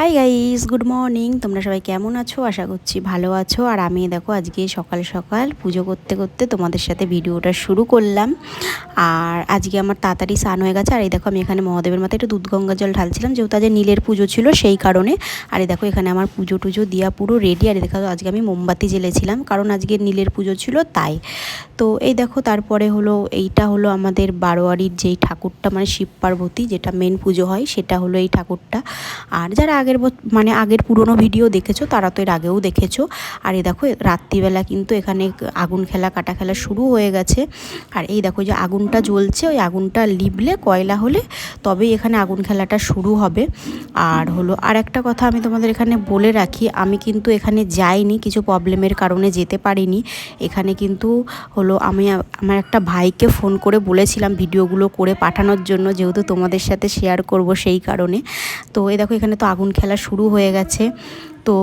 Hi guys, good morning. তোমরা সবাই কেমন আছো? আশা করছি ভালো আছো। আর আমি দেখো আজকে সকাল সকাল পুজো করতে করতে তোমাদের সাথে ভিডিওটা শুরু করলাম। আর আজকে আমার তাড়াতাড়ি স্নান হয়ে গেছে। আর এই দেখো আমি এখানে মহাদেবের মাথায় একটু দুধ গঙ্গা জল ঢালছিলাম, যেহেতু আজ নীলের পুজো ছিল সেই কারণে। আর এই দেখো এখানে আমার পুজো টুজো দিয়া পুরো রেডি। আর দেখো আজকে আমি মোমবাতি জ্বেলেছিলাম, কারণ আজকে নীলের পুজো ছিল তাই। তো এই দেখো তারপরে হলো এইটা হলো আমাদের বারোয়ারির যেই ঠাকুরটা, মানে শিব পার্বতী যেটা মেন পুজো হয়, সেটা হলো এই ঠাকুরটা। আর যারা আগের পুরনো ভিডিও দেখেছো তারা তো এর আগেও দেখেছো। আর এই দেখো রাত্রিবেলা কিন্তু এখানে আগুন খেলা কাটা খেলা শুরু হয়ে গেছে। আর এই দেখো যে আগুনটা জ্বলছে, ওই আগুনটা লিবলে কয়লা হলে তবেই এখানে আগুন খেলাটা শুরু হবে। আর হলো আর একটা কথা আমি তোমাদের এখানে বলে রাখি, আমি কিন্তু এখানে যাইনি, কিছু প্রবলেমের কারণে যেতে পারিনি। এখানে কিন্তু হলো আমি আমার একটা ভাইকে ফোন করে বলেছিলাম ভিডিওগুলো করে পাঠানোর জন্য, যেহেতু তোমাদের সাথে শেয়ার করব সেই কারণে। তো এই দেখো এখানে তো আগুন খেলা শুরু হয়ে গেছে। তো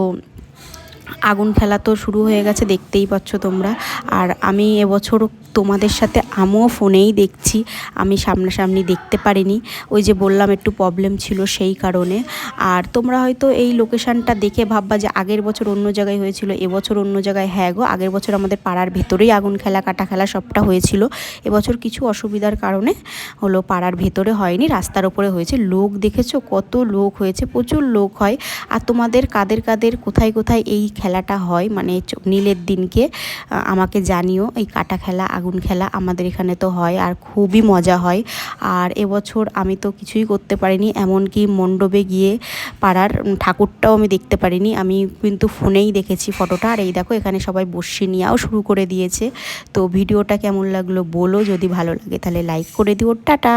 আগুন খেলা তো শুরু হয়ে গেছে, দেখতেই পাচ্ছ তোমরা। আর আমি এবছর তোমাদের সাথে আমিও ফোনেই দেখছি, আমি সামনাসামনি দেখতে পারিনি, ওই যে বললাম একটু প্রবলেম ছিল সেই কারণে। আর তোমরা হয়তো এই লোকেশানটা দেখে ভাববা যে আগের বছর অন্য জায়গায় হয়েছিল, এবছর অন্য জায়গায়। হ্যাঁ গো, আগের বছর আমাদের পাড়ার ভেতরেই আগুন খেলা কাটা খেলা সবটা হয়েছিল। এবছর কিছু অসুবিধার কারণে হলো পাড়ার ভেতরে হয়নি, রাস্তার ওপরে হয়েছে। লোক দেখেছো কত লোক হয়েছে, প্রচুর লোক হয়। আর তোমাদের কাদের কাদের কোথায় কোথায় এই খেলাটা হয়, মানে নীলের দিনকে আমাকে জানিও। এই কাটা খেলা আগুন খেলা আমাদের এখানে তো হয়, আর খুবই মজা হয়। আর এবছর আমি তো কিছুই করতে পারিনি, এমনকি মণ্ডপে গিয়ে পাড়ার ঠাকুরটাও আমি দেখতে পারিনি, আমি কিন্তু ফোনেই দেখেছি ফটোটা। আর এই দেখো এখানে সবাই বসে নেওয়াও শুরু করে দিয়েছে। তো ভিডিওটা কেমন লাগলো বলো, যদি ভালো লাগে তাহলে লাইক করে দিও। টাটা।